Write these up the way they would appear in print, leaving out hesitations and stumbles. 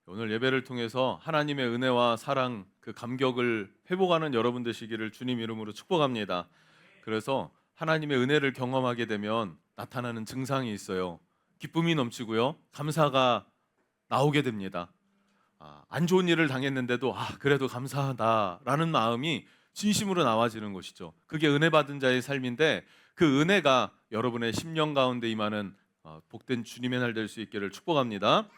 오늘 예배를 통해서 하나님의 은혜와 사랑, 그 감격을 회복하는 여러분 되시기를 주님 이름으로 축복합니다. 그래서 하나님의 은혜를 경험하게 되면 나타나는 증상이 있어요. 기쁨이 넘치고요. 감사가 나오게 됩니다. 안 좋은 일을 당했는데도 그래도 감사하다라는 마음이 진심으로 나와지는 것이죠. 그게 은혜 받은 자의 삶인데 그 은혜가 여러분의 심령 가운데 임하는 복된 주님의 날 될 수 있기를 축복합니다.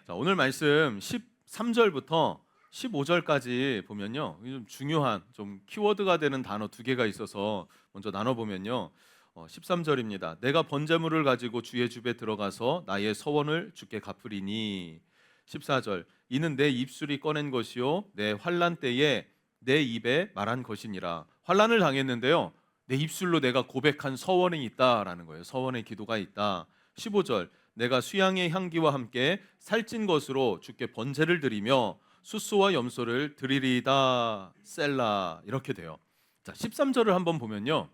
자, 오늘 말씀 13절부터 15절까지 보면요, 좀 중요한 좀 키워드가 되는 단어 두 개가 있어서 먼저 나눠보면요, 13절입니다. 내가 번제물을 가지고 주의 집에 들어가서 나의 서원을 주께 갚으리니. 14절, 이는 내 입술이 꺼낸 것이요 내 환난 때에 내 입에 말한 것이니라. 환난을 당했는데요, 내 입술로 내가 고백한 서원이 있다라는 거예요. 서원의 기도가 있다. 15절, 내가 수양의 향기와 함께 살찐 것으로 주께 번제를 드리며 숫소와 염소를 드리리다 셀라. 이렇게 돼요. 자, 13절을 한번 보면요,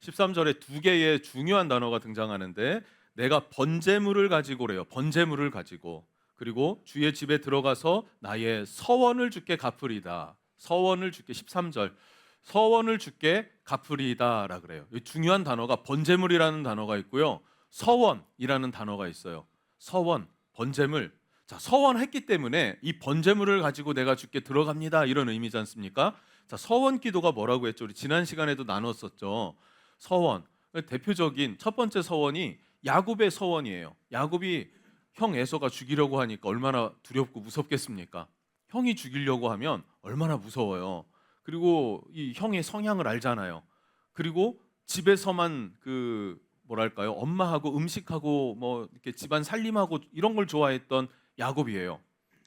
13절에 두 개의 중요한 단어가 등장하는데, 내가 번제물을 가지고래요. 번제물을 가지고. 그리고 주의 집에 들어가서 나의 서원을 주께 갚으리다. 서원을 주께. 13절, 서원을 주께 갚으리다라 그래요. 이 중요한 단어가 번제물이라는 단어가 있고요, 서원이라는 단어가 있어요. 서원, 번제물. 자, 서원했기 때문에 이 번제물을 가지고 내가 주께 들어갑니다, 이런 의미지 않습니까? 자, 서원 기도가 뭐라고 했죠? 우리 지난 시간에도 나눴었죠. 서원. 대표적인 첫 번째 서원이 야곱의 서원이에요. 야곱이 형 에서가 죽이려고 하니까 얼마나 두렵고 무섭겠습니까? 형이 죽이려고 하면 얼마나 무서워요. 그리고 이 형의 성향을 알잖아요. 그리고 집에서만 뭐랄까요, 엄마하고 음식하고 뭐 이렇게 집안 살림하고 이런 걸 좋아했던 야곱이에요.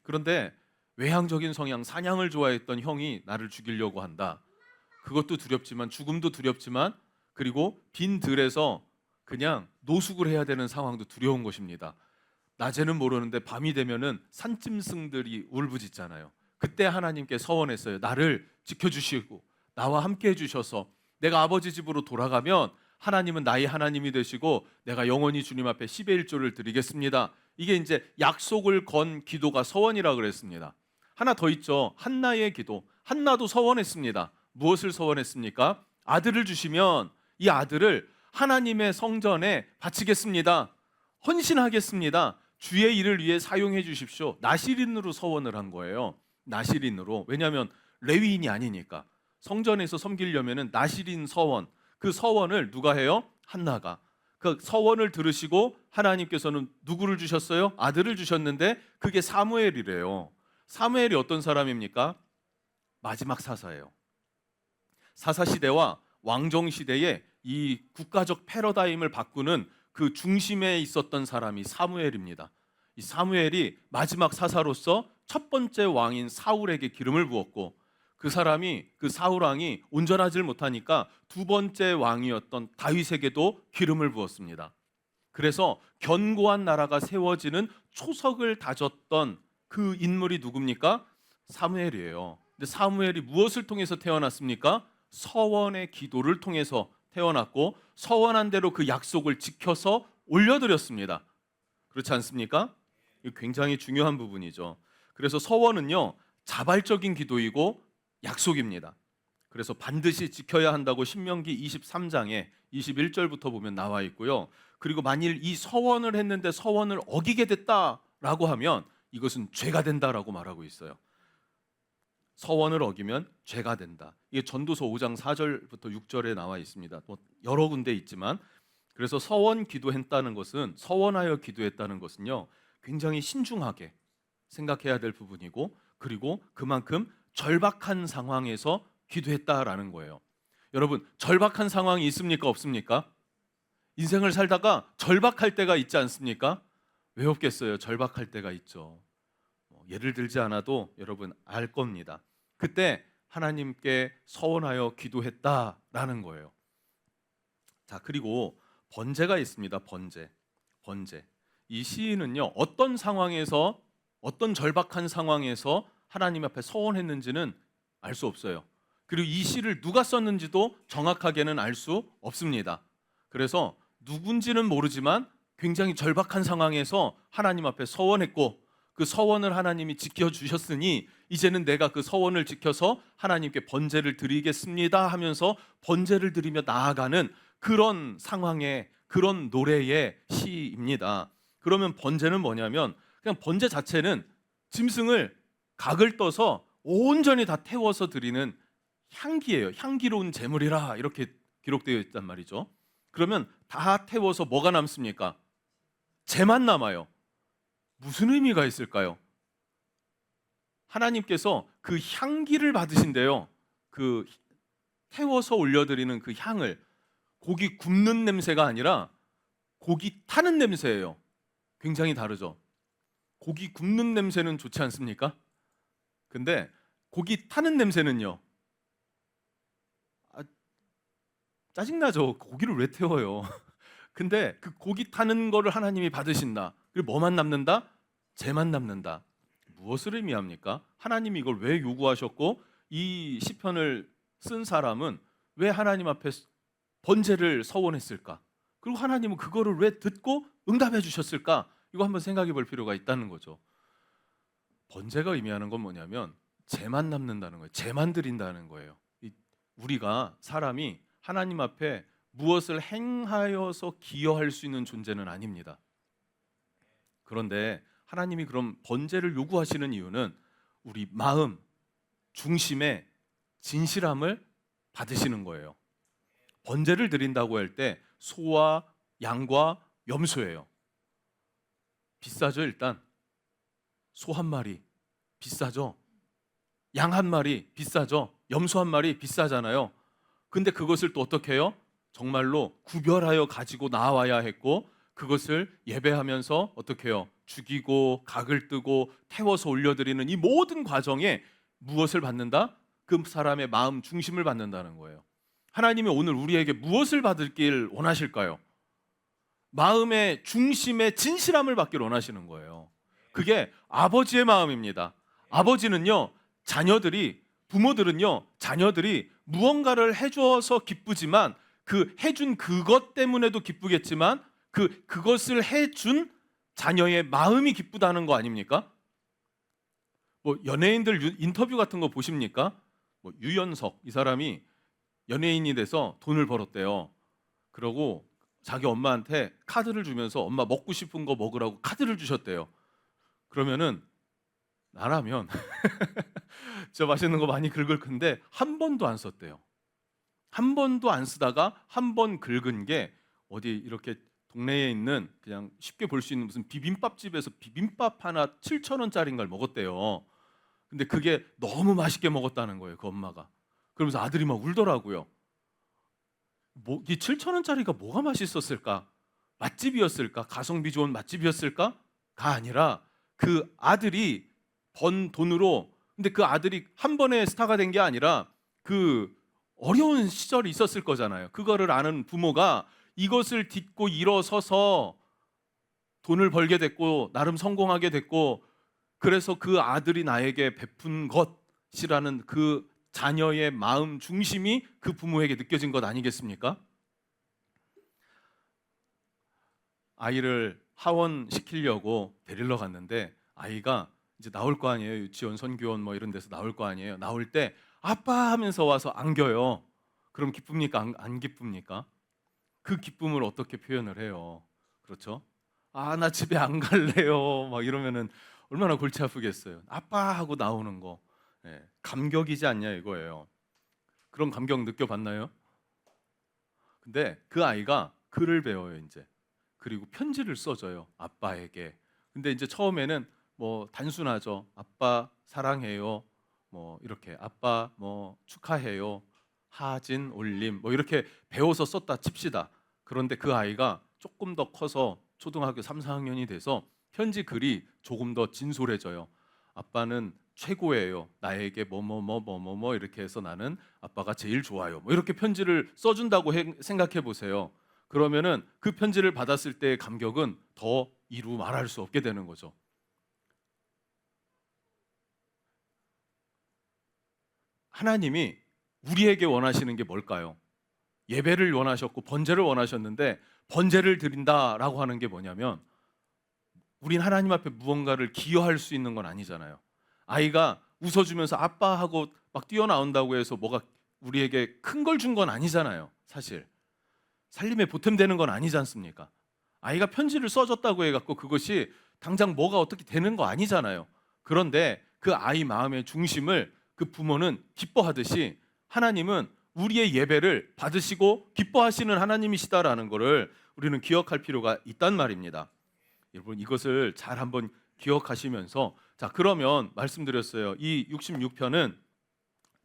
그런데 외향적인 성향, 사냥을 좋아했던 형이 나를 죽이려고 한다. 그것도 두렵지만, 죽음도 두렵지만, 그리고 빈 들에서 그냥 노숙을 해야 되는 상황도 두려운 것입니다. 낮에는 모르는데 밤이 되면은 산짐승들이 울부짖잖아요. 그때 하나님께 서원했어요. 나를 지켜주시고 나와 함께 해주셔서 내가 아버지 집으로 돌아가면 하나님은 나의 하나님이 되시고 내가 영원히 주님 앞에 10의 1조를 드리겠습니다. 이게 이제 약속을 건 기도가 서원이라고 그랬습니다. 하나 더 있죠. 한나의 기도. 한나도 서원했습니다. 무엇을 서원했습니까? 아들을 주시면 이 아들을 하나님의 성전에 바치겠습니다. 헌신하겠습니다. 주의 일을 위해 사용해 주십시오. 나실인으로 서원을 한 거예요. 나실인으로. 왜냐하면 레위인이 아니니까. 성전에서 섬기려면은 나실인 서원, 그 서원을 누가 해요? 한나가. 그 서원을 들으시고 하나님께서는 누구를 주셨어요? 아들을 주셨는데 그게 사무엘이래요. 사무엘이 어떤 사람입니까? 마지막 사사예요. 사사 시대와 왕정 시대에 이 국가적 패러다임을 바꾸는 그 중심에 있었던 사람이 사무엘입니다. 이 사무엘이 마지막 사사로서 첫 번째 왕인 사울에게 기름을 부었고, 그 사울 왕이 온전하지 못하니까 두 번째 왕이었던 다윗에게도 기름을 부었습니다. 그래서 견고한 나라가 세워지는 초석을 다졌던 그 인물이 누굽니까? 사무엘이에요. 근데 사무엘이 무엇을 통해서 태어났습니까? 서원의 기도를 통해서 태어났고, 서원한 대로 그 약속을 지켜서 올려드렸습니다. 그렇지 않습니까? 이거 굉장히 중요한 부분이죠. 그래서 서원은요, 자발적인 기도이고 약속입니다. 그래서 반드시 지켜야 한다고 신명기 23장에 21절부터 보면 나와 있고요. 그리고 만일 이 서원을 했는데 서원을 어기게 됐다라고 하면 이것은 죄가 된다라고 말하고 있어요. 서원을 어기면 죄가 된다. 이게 전도서 5장 4절부터 6절에 나와 있습니다. 뭐 여러 군데 있지만, 그래서 서원 기도했다는 것은, 서원하여 기도했다는 것은요, 굉장히 신중하게 생각해야 될 부분이고, 그리고 그만큼 절박한 상황에서 기도했다라는 거예요. 여러분, 절박한 상황이 있습니까? 없습니까? 인생을 살다가 절박할 때가 있지 않습니까? 왜 없겠어요? 절박할 때가 있죠. 예를 들지 않아도 여러분 알 겁니다. 그때 하나님께 서원하여 기도했다라는 거예요. 자, 그리고 번제가 있습니다. 번제. 이 시인은요, 어떤 상황에서, 어떤 절박한 상황에서 하나님 앞에 서원했는지는 알 수 없어요. 그리고 이 시를 누가 썼는지도 정확하게는 알 수 없습니다. 그래서 누군지는 모르지만 굉장히 절박한 상황에서 하나님 앞에 서원했고, 그 서원을 하나님이 지켜주셨으니 이제는 내가 그 서원을 지켜서 하나님께 번제를 드리겠습니다 하면서 번제를 드리며 나아가는 그런 상황의, 그런 노래의 시입니다. 그러면 번제는 뭐냐면 그냥 번제 자체는 짐승을 각을 떠서 온전히 다 태워서 드리는 향기예요. 향기로운 제물이라 이렇게 기록되어 있단 말이죠. 그러면 다 태워서 뭐가 남습니까? 재만 남아요. 무슨 의미가 있을까요? 하나님께서 그 향기를 받으신대요. 그 태워서 올려드리는 그 향을, 고기 굽는 냄새가 아니라 고기 타는 냄새예요. 굉장히 다르죠. 고기 굽는 냄새는 좋지 않습니까? 근데 고기 타는 냄새는요, 짜증나죠. 고기를 왜 태워요? 근데 그 고기 타는 거를 하나님이 받으신다. 그리고 뭐만 남는다? 재만 남는다. 무엇을 의미합니까? 하나님이 이걸 왜 요구하셨고, 이 시편을 쓴 사람은 왜 하나님 앞에 번제를 서원했을까? 그리고 하나님은 그거를 왜 듣고 응답해 주셨을까? 이거 한번 생각해 볼 필요가 있다는 거죠. 번제가 의미하는 건 뭐냐면 재만 남는다는 거예요. 재만 드린다는 거예요. 우리가 사람이 하나님 앞에 무엇을 행하여서 기여할 수 있는 존재는 아닙니다. 그런데 하나님이 그럼 번제를 요구하시는 이유는 우리 마음 중심의 진실함을 받으시는 거예요. 번제를 드린다고 할 때 소와 양과 염소예요. 비싸죠. 일단 소 한 마리 비싸죠. 양 한 마리 비싸죠. 염소 한 마리 비싸잖아요. 근데 그것을 또 어떻게 해요? 정말로 구별하여 가지고 나와야 했고, 그것을 예배하면서 어떻게 해요? 죽이고 각을 뜨고 태워서 올려드리는 이 모든 과정에 무엇을 받는다? 그 사람의 마음 중심을 받는다는 거예요. 하나님이 오늘 우리에게 무엇을 받을길 원하실까요? 마음의 중심의 진실함을 받길 원하시는 거예요. 그게 아버지의 마음입니다. 아버지는요, 부모들은요, 자녀들이 무언가를 해줘서 기쁘지만 그 해준 그것 때문에도 기쁘겠지만 그것을 해준 자녀의 마음이 기쁘다는 거 아닙니까? 뭐 연예인들 인터뷰 같은 거 보십니까? 뭐 유연석 이 사람이 연예인이 돼서 돈을 벌었대요. 그러고 자기 엄마한테 카드를 주면서 엄마 먹고 싶은 거 먹으라고 카드를 주셨대요. 그러면은 나라면 저 맛있는 거 많이 긁을 건데 한 번도 안 썼대요. 한 번도 안 쓰다가 한 번 긁은 게 어디 이렇게 동네에 있는 그냥 쉽게 볼 수 있는 무슨 비빔밥집에서 비빔밥 하나 7,000원짜리인가를 먹었대요. 근데 그게 너무 맛있게 먹었다는 거예요, 그 엄마가. 그러면서 아들이 막 울더라고요. 이 7,000원짜리가 뭐가 맛있었을까? 맛집이었을까? 가성비 좋은 맛집이었을까? 가 아니라 그 아들이 번 돈으로, 근데 그 아들이 한 번에 스타가 된 게 아니라 그 어려운 시절이 있었을 거잖아요. 그거를 아는 부모가 이것을 딛고 일어서서 돈을 벌게 됐고 나름 성공하게 됐고, 그래서 그 아들이 나에게 베푼 것이라는 그 자녀의 마음 중심이 그 부모에게 느껴진 것 아니겠습니까? 아이를 하원시키려고 데리러 갔는데 아이가 이제 나올 거 아니에요. 유치원, 선교원 뭐 이런 데서 나올 거 아니에요. 나올 때 아빠 하면서 와서 안겨요. 그럼 기쁩니까? 안 기쁩니까? 그 기쁨을 어떻게 표현을 해요? 그렇죠? 아, 나 집에 안 갈래요. 막 이러면은 얼마나 골치 아프겠어요. 아빠 하고 나오는 거. 예, 감격이지 않냐 이거예요. 그런 감격 느껴봤나요? 근데 그 아이가 글을 배워요, 이제. 그리고 편지를 써줘요, 아빠에게. 근데 이제 처음에는 뭐 단순하죠. 아빠 사랑해요. 뭐 이렇게 아빠 뭐 축하해요. 하진 올림 뭐 이렇게 배워서 썼다 칩시다. 그런데 그 아이가 조금 더 커서 초등학교 3, 4학년이 돼서 편지 글이 조금 더 진솔해져요. 아빠는 최고예요. 나에게 뭐뭐뭐 이렇게 해서 나는 아빠가 제일 좋아요. 뭐 이렇게 편지를 써준다고 생각해 보세요. 그러면은 그 편지를 받았을 때의 감격은 더 이루 말할 수 없게 되는 거죠. 하나님이 우리에게 원하시는 게 뭘까요? 예배를 원하셨고 번제를 원하셨는데 번제를 드린다라고 하는 게 뭐냐면 우린 하나님 앞에 무언가를 기여할 수 있는 건 아니잖아요. 아이가 웃어주면서 아빠 하고 막 뛰어나온다고 해서 뭐가 우리에게 큰 걸 준 건 아니잖아요. 사실 살림에 보탬되는 건 아니지 않습니까? 아이가 편지를 써줬다고 해갖고 그것이 당장 뭐가 어떻게 되는 거 아니잖아요. 그런데 그 아이 마음의 중심을 그 부모는 기뻐하듯이 하나님은 우리의 예배를 받으시고 기뻐하시는 하나님이시다라는 것을 우리는 기억할 필요가 있단 말입니다. 여러분 이것을 잘 한번 기억하시면서, 자 그러면 말씀드렸어요. 이 66편은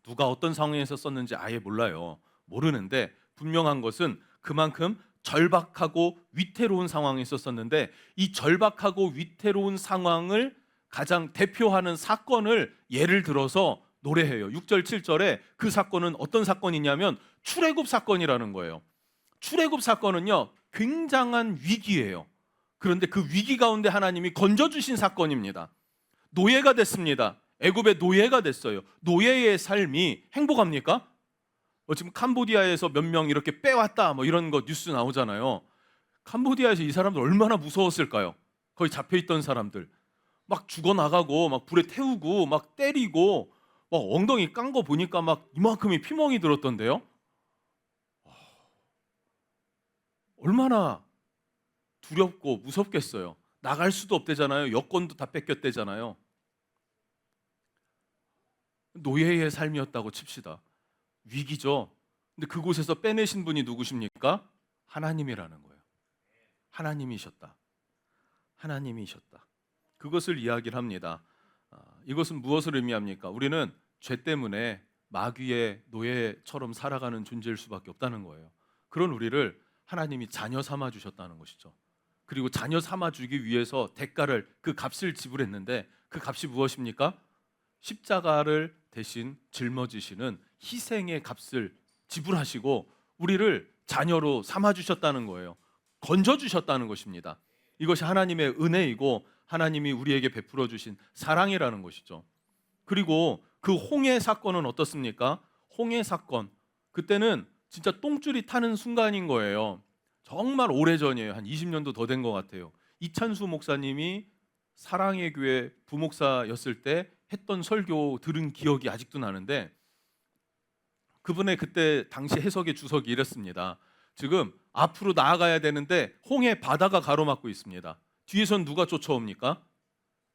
누가 어떤 상황에서 썼는지 아예 몰라요. 모르는데 분명한 것은 그만큼 절박하고 위태로운 상황에서 썼는데, 이 절박하고 위태로운 상황을 가장 대표하는 사건을 예를 들어서 노래해요. 6절 7절에 그 사건은 어떤 사건이냐면 출애굽 사건이라는 거예요. 출애굽 사건은요 굉장한 위기예요. 그런데 그 위기 가운데 하나님이 건져주신 사건입니다. 노예가 됐습니다. 애굽의 노예가 됐어요. 노예의 삶이 행복합니까? 지금 캄보디아에서 몇 명 이렇게 빼왔다 뭐 이런 거 뉴스 나오잖아요. 캄보디아에서 이 사람들 얼마나 무서웠을까요? 거기 잡혀있던 사람들 막 죽어나가고 막 불에 태우고 막 때리고 막 엉덩이 깐 거 보니까 막 이만큼이 피멍이 들었던데요. 얼마나 두렵고 무섭겠어요. 나갈 수도 없대잖아요. 여권도 다 뺏겼대잖아요. 노예의 삶이었다고 칩시다. 위기죠. 근데 그곳에서 빼내신 분이 누구십니까? 하나님이라는 거예요. 하나님이셨다. 하나님이셨다. 그것을 이야기를 합니다. 이것은 무엇을 의미합니까? 우리는 죄 때문에 마귀의 노예처럼 살아가는 존재일 수밖에 없다는 거예요. 그런 우리를 하나님이 자녀 삼아 주셨다는 것이죠. 그리고 자녀 삼아 주기 위해서 대가를, 그 값을 지불했는데 그 값이 무엇입니까? 십자가를 대신 짊어지시는 희생의 값을 지불하시고 우리를 자녀로 삼아 주셨다는 거예요. 건져 주셨다는 것입니다. 이것이 하나님의 은혜이고 하나님이 우리에게 베풀어 주신 사랑이라는 것이죠. 그리고 그 홍해 사건은 어떻습니까? 홍해 사건, 그때는 진짜 똥줄이 타는 순간인 거예요. 정말 오래전이에요. 한 20년도 더 된 것 같아요. 이찬수 목사님이 사랑의 교회 부목사였을 때 했던 설교 들은 기억이 아직도 나는데, 그분의 그때 당시 해석의 주석이 이랬습니다. 지금 앞으로 나아가야 되는데 홍해 바다가 가로막고 있습니다. 뒤에선 누가 쫓아옵니까?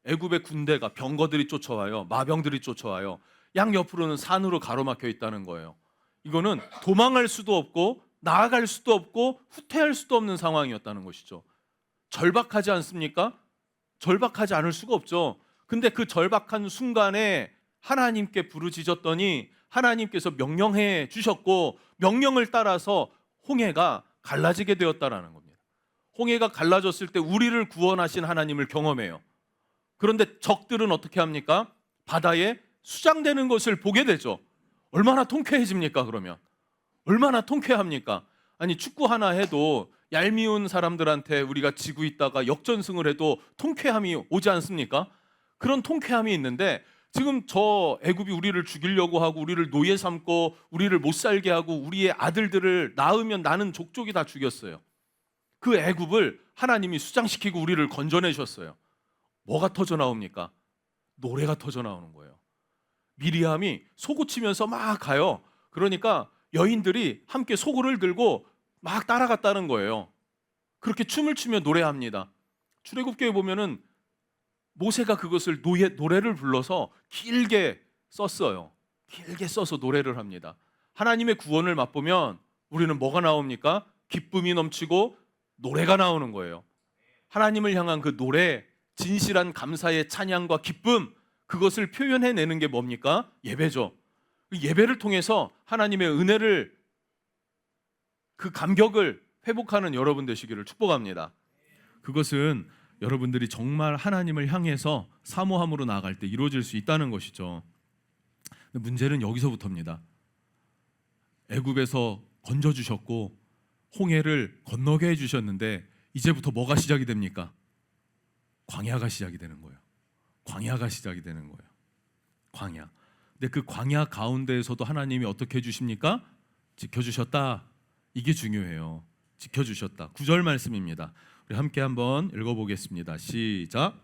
애굽의 군대가, 병거들이 쫓아와요. 마병들이 쫓아와요. 양옆으로는 산으로 가로막혀 있다는 거예요. 이거는 도망할 수도 없고 나아갈 수도 없고 후퇴할 수도 없는 상황이었다는 것이죠. 절박하지 않습니까? 절박하지 않을 수가 없죠. 근데 그 절박한 순간에 하나님께 부르짖었더니 하나님께서 명령해 주셨고 명령을 따라서 홍해가 갈라지게 되었다라는 겁니다. 홍해가 갈라졌을 때 우리를 구원하신 하나님을 경험해요. 그런데 적들은 어떻게 합니까? 바다에 수장되는 것을 보게 되죠. 얼마나 통쾌해집니까? 그러면 얼마나 통쾌합니까? 아니 축구 하나 해도 얄미운 사람들한테 우리가 지고 있다가 역전승을 해도 통쾌함이 오지 않습니까? 그런 통쾌함이 있는데 지금 저 애굽이 우리를 죽이려고 하고 우리를 노예 삼고 우리를 못 살게 하고 우리의 아들들을 낳으면 나는 족족이 다 죽였어요. 그 애굽을 하나님이 수장시키고 우리를 건져내셨어요. 뭐가 터져 나옵니까? 노래가 터져 나오는 거예요. 미리암이 소고 치면서 막 가요. 그러니까 여인들이 함께 소고를 들고 막 따라갔다는 거예요. 그렇게 춤을 추며 노래합니다. 출애굽기에 보면은 모세가 그것을 노래를 불러서 길게 썼어요. 길게 써서 노래를 합니다. 하나님의 구원을 맛보면 우리는 뭐가 나옵니까? 기쁨이 넘치고 노래가 나오는 거예요. 하나님을 향한 그 노래, 진실한 감사의 찬양과 기쁨, 그것을 표현해내는 게 뭡니까? 예배죠. 예배를 통해서 하나님의 은혜를, 그 감격을 회복하는 여러분 되시기를 축복합니다. 그것은 여러분들이 정말 하나님을 향해서 사모함으로 나아갈 때 이루어질 수 있다는 것이죠. 근데 문제는 여기서부터입니다. 애굽에서 건져주셨고 홍해를 건너게 해주셨는데 이제부터 뭐가 시작이 됩니까? 광야가 시작이 되는 거예요. 광야가 시작이 되는 거예요. 광야. 근데 그 광야 가운데에서도 하나님이 어떻게 해주십니까? 지켜주셨다. 이게 중요해요. 지켜주셨다. 9절 말씀입니다. 우리 함께 한번 읽어보겠습니다. 시작.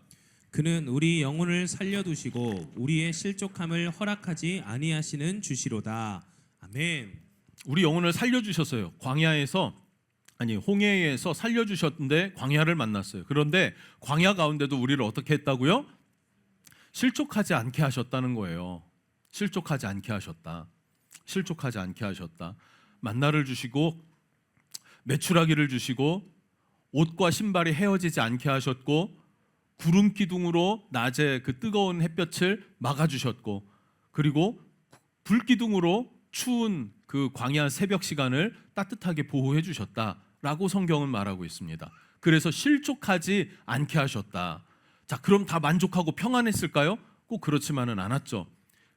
그는 우리 영혼을 살려두시고 우리의 실족함을 허락하지 아니하시는 주시로다. 아멘. 우리 영혼을 살려주셨어요. 홍해에서 살려주셨는데 광야를 만났어요. 그런데 광야 가운데도 우리를 어떻게 했다고요? 실족하지 않게 하셨다는 거예요. 실족하지 않게 하셨다. 실족하지 않게 하셨다. 만나를 주시고 메추라기를 주시고 옷과 신발이 헤어지지 않게 하셨고 구름 기둥으로 낮에 그 뜨거운 햇볕을 막아주셨고 그리고 불 기둥으로 추운 그 광야 새벽 시간을 따뜻하게 보호해 주셨다라고 성경은 말하고 있습니다. 그래서 실족하지 않게 하셨다. 자, 그럼 다 만족하고 평안했을까요? 꼭 그렇지만은 않았죠.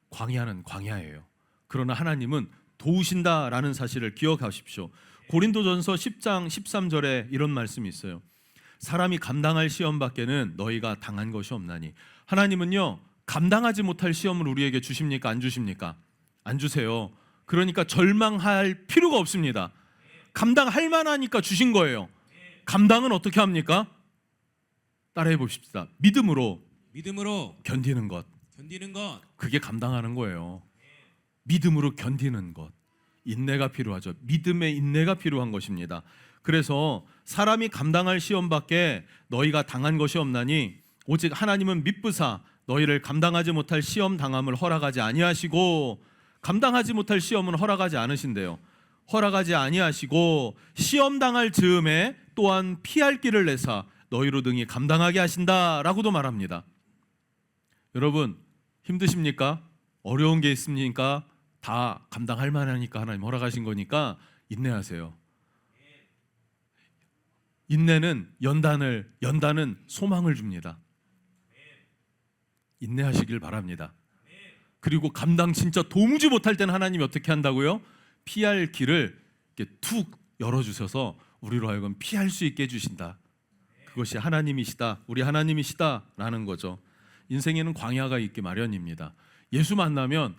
광야는 광야예요. 그러나 하나님은 도우신다라는 사실을 기억하십시오. 고린도전서 10장 13절에 이런 말씀이 있어요. 사람이 감당할 시험 밖에는 너희가 당한 것이 없나니. 하나님은요, 감당하지 못할 시험을 우리에게 주십니까? 안 주십니까? 안 주세요. 그러니까 절망할 필요가 없습니다. 감당할 만하니까 주신 거예요. 감당은 어떻게 합니까? 따라해 봅시다. 믿음으로 견디는 것. 그게 감당하는 거예요. 믿음으로 견디는 것. 인내가 필요하죠. 믿음의 인내가 필요한 것입니다. 그래서 사람이 감당할 시험밖에 너희가 당한 것이 없나니 오직 하나님은 미쁘사 너희를 감당하지 못할 시험 당함을 허락하지 아니하시고, 감당하지 못할 시험은 허락하지 않으신대요. 허락하지 아니하시고 시험 당할 즈음에 또한 피할 길을 내사 너희로 등이 감당하게 하신다라고도 말합니다. 여러분, 힘드십니까? 어려운 게 있습니까? 다 감당할 만하니까 하나님 허락하신 거니까 인내하세요. 인내는 연단은 소망을 줍니다. 인내하시길 바랍니다. 그리고 감당 진짜 도무지 못할 때는 하나님이 어떻게 한다고요? 피할 길을 이렇게 툭 열어주셔서 우리로 하여금 피할 수 있게 해주신다. 그것이 하나님이시다, 우리 하나님이시다라는 거죠. 인생에는 광야가 있기 마련입니다. 예수 만나면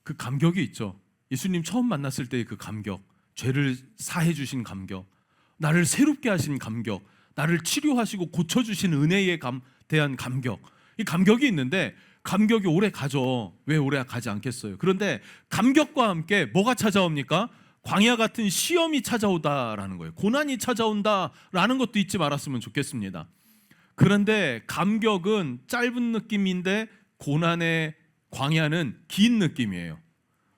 그 감격이 있죠. 예수님 처음 만났을 때의 그 감격, 죄를 사해 주신 감격, 나를 새롭게 하신 감격, 나를 치료하시고 고쳐주신 은혜에 대한 감격, 이 감격이 있는데 감격이 오래 가죠. 왜 오래 가지 않겠어요? 그런데 감격과 함께 뭐가 찾아옵니까? 광야 같은 시험이 찾아오다라는 거예요. 고난이 찾아온다라는 것도 잊지 말았으면 좋겠습니다. 그런데 감격은 짧은 느낌인데 고난의 광야는 긴 느낌이에요.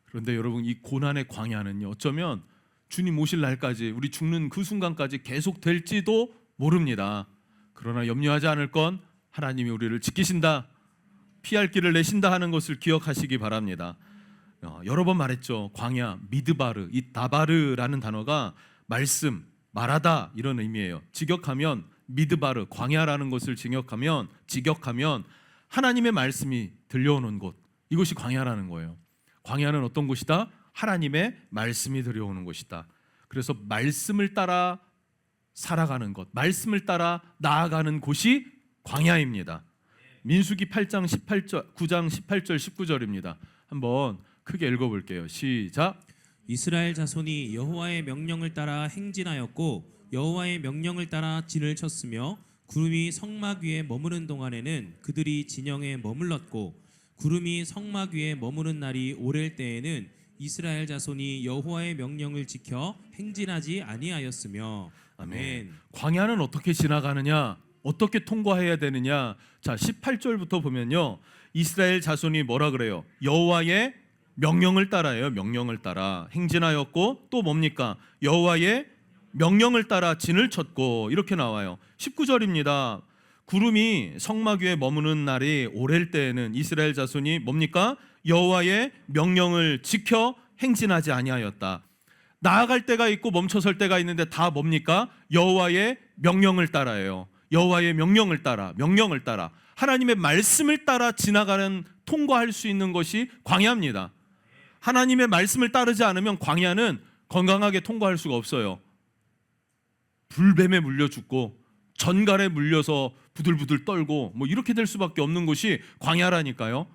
그런데 여러분, 이 고난의 광야는요, 어쩌면 주님 오실 날까지, 우리 죽는 그 순간까지 계속 될지도 모릅니다. 그러나 염려하지 않을 건 하나님이 우리를 지키신다, 피할 길을 내신다 하는 것을 기억하시기 바랍니다. 여러 번 말했죠. 광야, 미드바르, 이 다바르라는 단어가 말씀, 말하다 이런 의미예요. 직역하면 미드바르, 광야라는 것을 직역하면 하나님의 말씀이 들려오는 곳, 이것이 광야라는 거예요. 광야는 어떤 곳이다? 하나님의 말씀이 들려오는 곳이다. 그래서 말씀을 따라 살아가는 것, 말씀을 따라 나아가는 곳이 광야입니다. 민수기 8장 18절, 9장 18절 19절입니다. 한번 크게 읽어볼게요. 시작. 이스라엘 자손이 여호와의 명령을 따라 행진하였고 여호와의 명령을 따라 진을 쳤으며 구름이 성막 위에 머무는 동안에는 그들이 진영에 머물렀고 구름이 성막 위에 머무는 날이 오랠 때에는 이스라엘 자손이 여호와의 명령을 지켜 행진하지 아니하였으며. 아멘. 광야는 어떻게 지나가느냐? 어떻게 통과해야 되느냐? 자, 18절부터 보면요, 이스라엘 자손이 뭐라 그래요? 여호와의 명령을 따라요. 명령을 따라 행진하였고 또 뭡니까? 여호와의 명령을 따라 진을 쳤고, 이렇게 나와요. 19절입니다. 구름이 성막 위에 머무는 날이 오랠 때에는 이스라엘 자손이 뭡니까? 여호와의 명령을 지켜 행진하지 아니하였다. 나아갈 때가 있고 멈춰설 때가 있는데 다 뭡니까? 여호와의 명령을 따라예요. 여호와의 명령을 따라 하나님의 말씀을 따라 지나가는, 통과할 수 있는 것이 광야입니다. 하나님의 말씀을 따르지 않으면 광야는 건강하게 통과할 수가 없어요. 불뱀에 물려 죽고 전갈에 물려서 부들부들 떨고 뭐 이렇게 될 수밖에 없는 곳이 광야라니까요.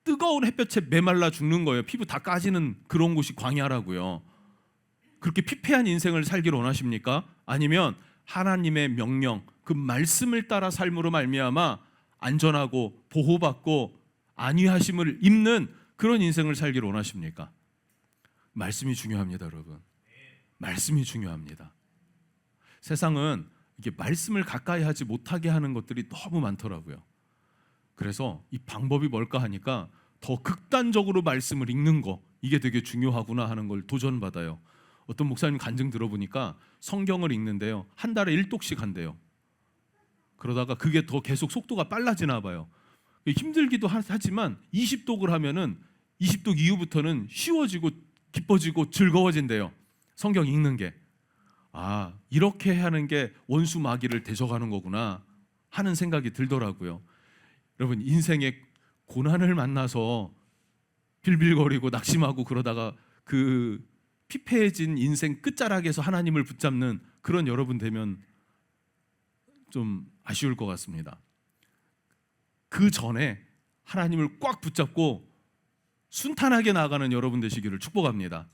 뜨거운 햇볕에 메말라 죽는 거예요. 피부 다 까지는 그런 곳이 광야라고요. 그렇게 피폐한 인생을 살기를 원하십니까? 아니면 하나님의 명령, 그 말씀을 따라 삶으로 말미암아 안전하고 보호받고 안위하심을 입는 그런 인생을 살기를 원하십니까? 말씀이 중요합니다, 여러분. 말씀이 중요합니다. 세상은 이게 말씀을 가까이 하지 못하게 하는 것들이 너무 많더라고요. 그래서 이 방법이 뭘까 하니까 더 극단적으로 말씀을 읽는 거, 이게 되게 중요하구나 하는 걸 도전받아요. 어떤 목사님 간증 들어보니까 성경을 읽는데요, 한 달에 1독씩 한대요. 그러다가 그게 더 계속 속도가 빨라지나 봐요. 힘들기도 하지만 20독을 하면은 20독 이후부터는 쉬워지고 기뻐지고 즐거워진대요. 성경 읽는 게. 아, 이렇게 하는 게 원수 마귀를 대적하는 거구나 하는 생각이 들더라고요. 여러분, 인생에 고난을 만나서 빌빌거리고 낙심하고 그러다가 그 피폐해진 인생 끝자락에서 하나님을 붙잡는 그런 여러분 되면 좀 아쉬울 것 같습니다. 그 전에 하나님을 꽉 붙잡고 순탄하게 나아가는 여러분 되시기를 축복합니다.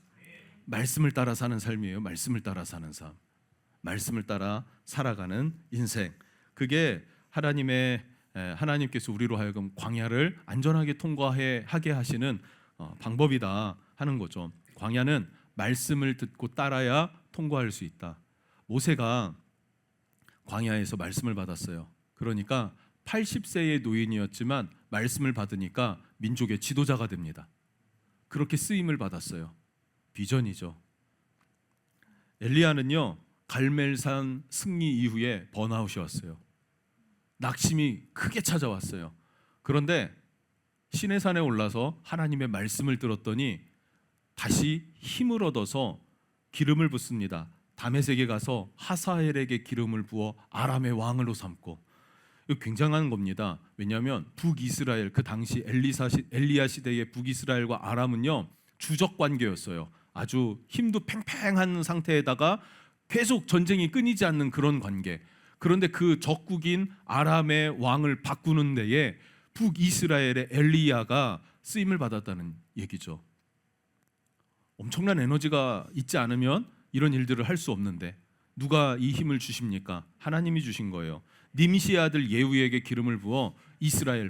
말씀을 따라 사는 삶이에요. 말씀을 따라 사는 삶, 말씀을 따라 살아가는 인생. 그게 하나님께서 우리로 하여금 광야를 안전하게 통과하게 하시는 방법이다 하는 거죠. 광야는 말씀을 듣고 따라야 통과할 수 있다. 모세가 광야에서 말씀을 받았어요. 그러니까 80세의 노인이었지만 말씀을 받으니까 민족의 지도자가 됩니다. 그렇게 쓰임을 받았어요. 비전이죠. 엘리야는요, 갈멜산 승리 이후에 번아웃이 왔어요. 낙심이 크게 찾아왔어요. 그런데 시내산에 올라서 하나님의 말씀을 들었더니 다시 힘을 얻어서 기름을 붓습니다. 다메섹에 가서 하사엘에게 기름을 부어 아람의 왕으로 삼고. 이거 굉장한 겁니다. 왜냐하면 북이스라엘, 그 당시 엘리야 시대의 북이스라엘과 아람은요, 주적 관계였어요. 아주 힘도 팽팽한 상태에다가 계속 전쟁이 끊이지 않는 그런 관계. 그런데 그 적국인 아람의 왕을 바꾸는 데에 북이스라엘의 엘리야가 쓰임을 받았다는 얘기죠. 엄청난 에너지가 있지 않으면 이런 일들을 할 수 없는데 누가 이 힘을 주십니까? 하나님이 주신 거예요. 님시의 아들 예후에게 기름을 부어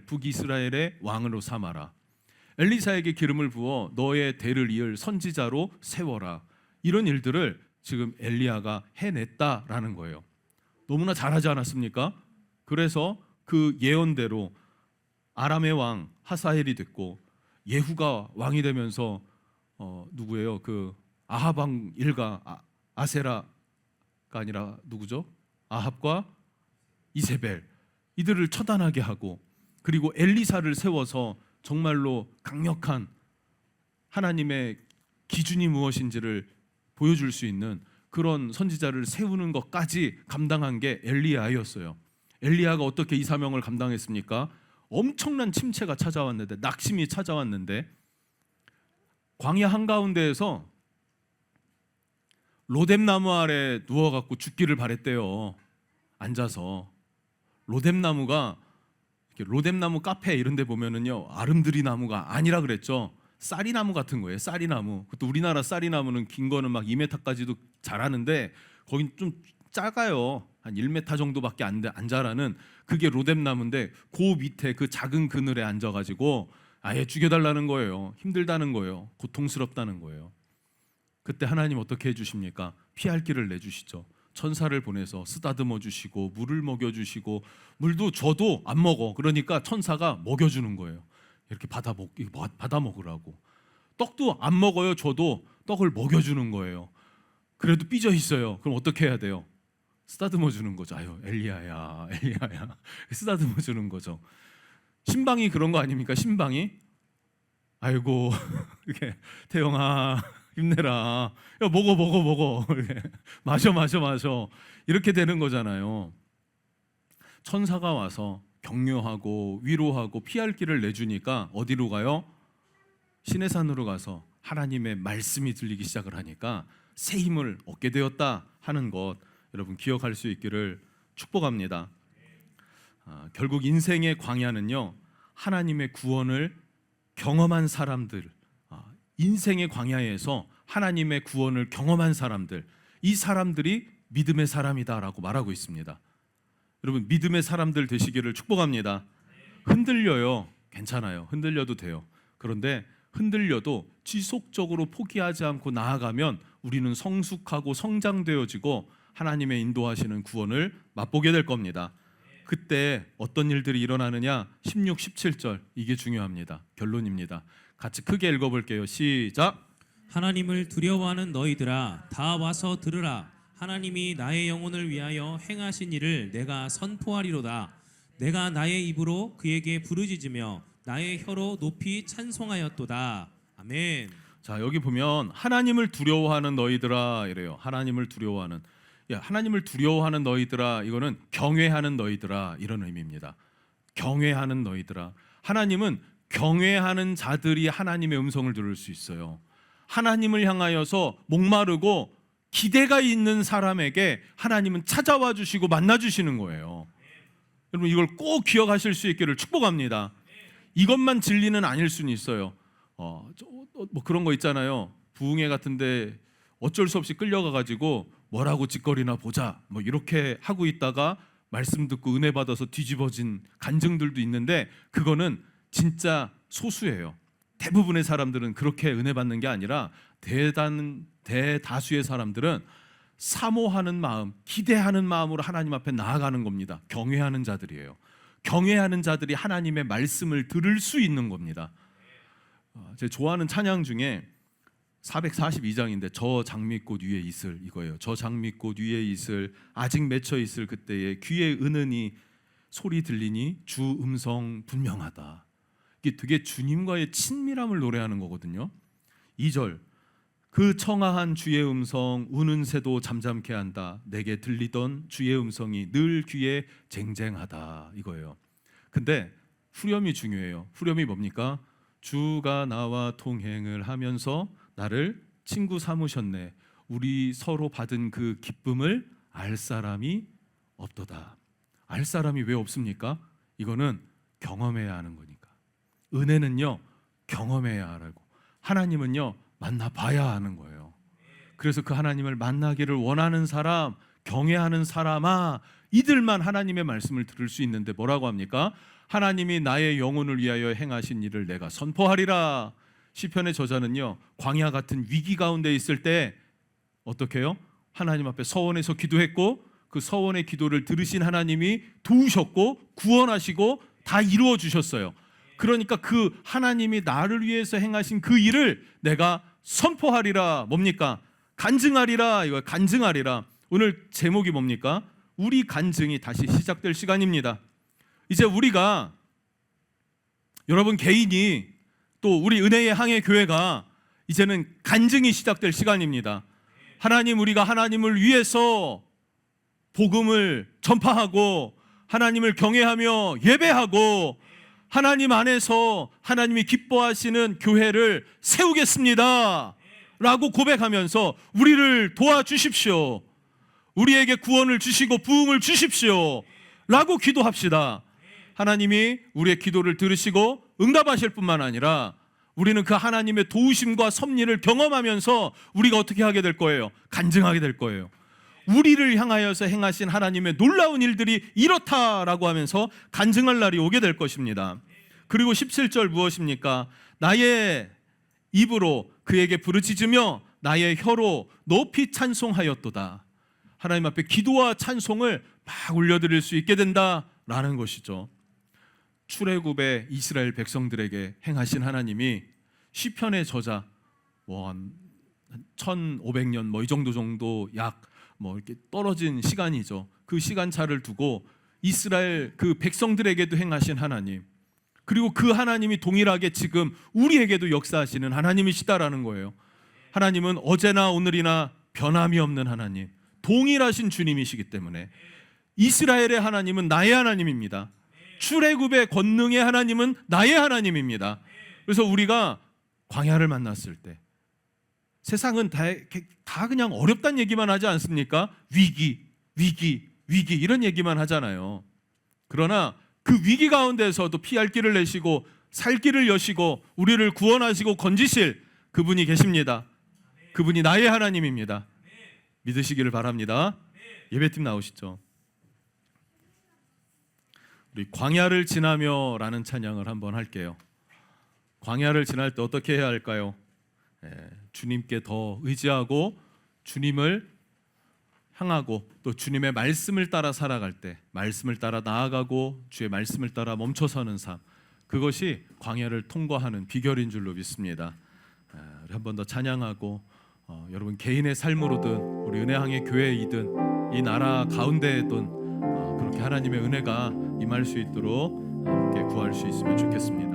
북이스라엘의 왕으로 삼아라. 엘리사에게 기름을 부어 너의 대를 이을 선지자로 세워라. 이런 일들을 지금 엘리야가 해냈다라는 거예요. 너무나 잘하지 않았습니까? 그래서 그 예언대로 아람의 왕 하사엘이 됐고, 예후가 왕이 되면서 누구예요? 그 아합 왕 일가 아세라가 아니라 누구죠? 아합과 이세벨, 이들을 처단하게 하고, 그리고 엘리사를 세워서 정말로 강력한 하나님의 기준이 무엇인지를 보여줄 수 있는 그런 선지자를 세우는 것까지 감당한 게 엘리야였어요. 엘리야가 어떻게 이 사명을 감당했습니까? 엄청난 침체가 찾아왔는데, 낙심이 찾아왔는데, 광야 한가운데에서 로뎀나무 아래 누워갖고 죽기를 바랬대요. 앉아서. 로뎀나무가, 로뎀나무 카페 이런 데 보면은요, 아름드리 나무가 아니라 그랬죠. 쌀이나무 같은 거예요. 쌀이나무. 그것도 우리나라 쌀이나무는 긴 거는 막 2m까지도 자라는데 거긴 좀 작아요. 한 1m 정도밖에 안 자라는 그게 로뎀나무인데, 그 밑에 그 작은 그늘에 앉아가지고 아예 죽여달라는 거예요. 힘들다는 거예요. 고통스럽다는 거예요. 그때 하나님 어떻게 해주십니까? 피할 길을 내주시죠. 천사를 보내서 쓰다듬어 주시고 물을 먹여주시고, 물도 줘도 안 먹어. 그러니까 천사가 먹여주는 거예요. 이렇게 받아 먹으라고. 떡도 안 먹어요. 줘도 떡을 먹여주는 거예요. 그래도 삐져 있어요. 그럼 어떻게 해야 돼요? 쓰다듬어 주는 거죠. 아유, 엘리야야, 엘리야야. 쓰다듬어 주는 거죠. 신방이 그런 거 아닙니까? 신방이 아이고 이렇게 태영아 힘내라. 야, 먹어. 마셔. 이렇게 되는 거잖아요. 천사가 와서 격려하고 위로하고 피할 길을 내주니까 어디로 가요? 시내산으로 가서 하나님의 말씀이 들리기 시작을 하니까 새 힘을 얻게 되었다 하는 것, 여러분 기억할 수 있기를 축복합니다. 결국 인생의 광야는요, 하나님의 구원을 경험한 사람들, 인생의 광야에서 하나님의 구원을 경험한 사람들, 이 사람들이 믿음의 사람이다라고 말하고 있습니다. 여러분, 믿음의 사람들 되시기를 축복합니다. 흔들려요. 괜찮아요. 흔들려도 돼요. 그런데 흔들려도 지속적으로 포기하지 않고 나아가면 우리는 성숙하고 성장되어지고 하나님의 인도하시는 구원을 맛보게 될 겁니다. 그때 어떤 일들이 일어나느냐? 16, 17절, 이게 중요합니다. 결론입니다. 같이 크게 읽어볼게요. 시작. 하나님을 두려워하는 너희들아 다 와서 들으라. 하나님이 나의 영혼을 위하여 행하신 일을 내가 선포하리로다. 내가 나의 입으로 그에게 부르짖으며 나의 혀로 높이 찬송하였도다. 아멘. 자, 여기 보면 하나님을 두려워하는 너희들아 이래요. 하나님을 두려워하는, 하나님을 두려워하는 너희들아, 이거는 경외하는 너희들아 이런 의미입니다. 경외하는 너희들아. 하나님은 경외하는 자들이 하나님의 음성을 들을 수 있어요. 하나님을 향하여서 목마르고 기대가 있는 사람에게 하나님은 찾아와 주시고 만나 주시는 거예요. 여러분, 이걸 꼭 기억하실 수 있기를 축복합니다. 이것만 진리는 아닐 수는 있어요. 뭐 그런 거 있잖아요. 부흥회 같은데 어쩔 수 없이 끌려가 가지고 뭐라고 짓거리나 보자 뭐 이렇게 하고 있다가 말씀 듣고 은혜 받아서 뒤집어진 간증들도 있는데, 그거는 진짜 소수예요. 대부분의 사람들은 그렇게 은혜 받는 게 아니라 대다수의 사람들은 사모하는 마음, 기대하는 마음으로 하나님 앞에 나아가는 겁니다. 경외하는 자들이에요. 경외하는 자들이 하나님의 말씀을 들을 수 있는 겁니다. 제가 좋아하는 찬양 중에 442장인데 저 장미꽃 위에 있을, 이거예요. 저 장미꽃 위에 있을, 아직 맺혀 있을 그때에 귀에 은은히 소리 들리니 주 음성 분명하다. 이게 되게 주님과의 친밀함을 노래하는 거거든요. 2절, 그 청아한 주의 음성 우는 새도 잠잠케 한다. 내게 들리던 주의 음성이 늘 귀에 쟁쟁하다, 이거예요. 근데 후렴이 중요해요. 후렴이 뭡니까? 주가 나와 통행을 하면서 나를 친구 삼으셨네. 우리 서로 받은 그 기쁨을 알 사람이 없도다. 알 사람이 왜 없습니까? 이거는 경험해야 하는 거니까. 은혜는요, 경험해야 하고, 하나님은요, 만나봐야 하는 거예요. 그래서 그 하나님을 만나기를 원하는 사람, 경외하는 사람아, 이들만 하나님의 말씀을 들을 수 있는데 뭐라고 합니까? 하나님이 나의 영혼을 위하여 행하신 일을 내가 선포하리라. 시편의 저자는요, 광야 같은 위기 가운데 있을 때 어떻게 해요? 하나님 앞에 서원해서 기도했고, 그 서원의 기도를 들으신 하나님이 도우셨고 구원하시고 다 이루어 주셨어요. 그러니까 그 하나님이 나를 위해서 행하신 그 일을 내가 선포하리라. 뭡니까? 간증하리라. 이거 간증하리라. 오늘 제목이 뭡니까? 우리 간증이 다시 시작될 시간입니다. 이제 우리가, 여러분 개인이, 또 우리 은혜의 항해 교회가 이제는 간증이 시작될 시간입니다. 하나님, 우리가 하나님을 위해서 복음을 전파하고 하나님을 경외하며 예배하고 하나님 안에서 하나님이 기뻐하시는 교회를 세우겠습니다 라고 고백하면서 우리를 도와주십시오, 우리에게 구원을 주시고 부흥을 주십시오 라고 기도합시다. 하나님이 우리의 기도를 들으시고 응답하실 뿐만 아니라 우리는 그 하나님의 도우심과 섭리를 경험하면서 우리가 어떻게 하게 될 거예요? 간증하게 될 거예요. 우리를 향하여서 행하신 하나님의 놀라운 일들이 이렇다라고 하면서 간증할 날이 오게 될 것입니다. 그리고 17절 무엇입니까? 나의 입으로 그에게 부르짖으며 나의 혀로 높이 찬송하였도다. 하나님 앞에 기도와 찬송을 막 올려드릴 수 있게 된다라는 것이죠. 출애굽의 이스라엘 백성들에게 행하신 하나님이 시편의 저자 한 1500년 이 정도 약 이렇게 떨어진 시간이죠. 그 시간차를 두고 이스라엘 그 백성들에게도 행하신 하나님, 그리고 그 하나님이 동일하게 지금 우리에게도 역사하시는 하나님이시다라는 거예요. 하나님은 어제나 오늘이나 변함이 없는 하나님, 동일하신 주님이시기 때문에 이스라엘의 하나님은 나의 하나님입니다. 출애굽의 권능의 하나님은 나의 하나님입니다. 그래서 우리가 광야를 만났을 때 세상은 다 그냥 어렵다는 얘기만 하지 않습니까? 위기 이런 얘기만 하잖아요. 그러나 그 위기 가운데서도 피할 길을 내시고 살 길을 여시고 우리를 구원하시고 건지실 그분이 계십니다. 그분이 나의 하나님입니다. 믿으시기를 바랍니다. 예배팀 나오시죠. 우리 광야를 지나며라는 찬양을 한번 할게요. 광야를 지날 때 어떻게 해야 할까요? 주님께 더 의지하고 주님을 향하고 또 주님의 말씀을 따라 살아갈 때, 말씀을 따라 나아가고 주의 말씀을 따라 멈춰서는 삶, 그것이 광야를 통과하는 비결인 줄로 믿습니다. 우리 한 번 더 찬양하고 여러분 개인의 삶으로든 우리 은혜항의 교회이든 이 나라 가운데에든 그렇게 하나님의 은혜가 임할 수 있도록 함께 구할 수 있으면 좋겠습니다.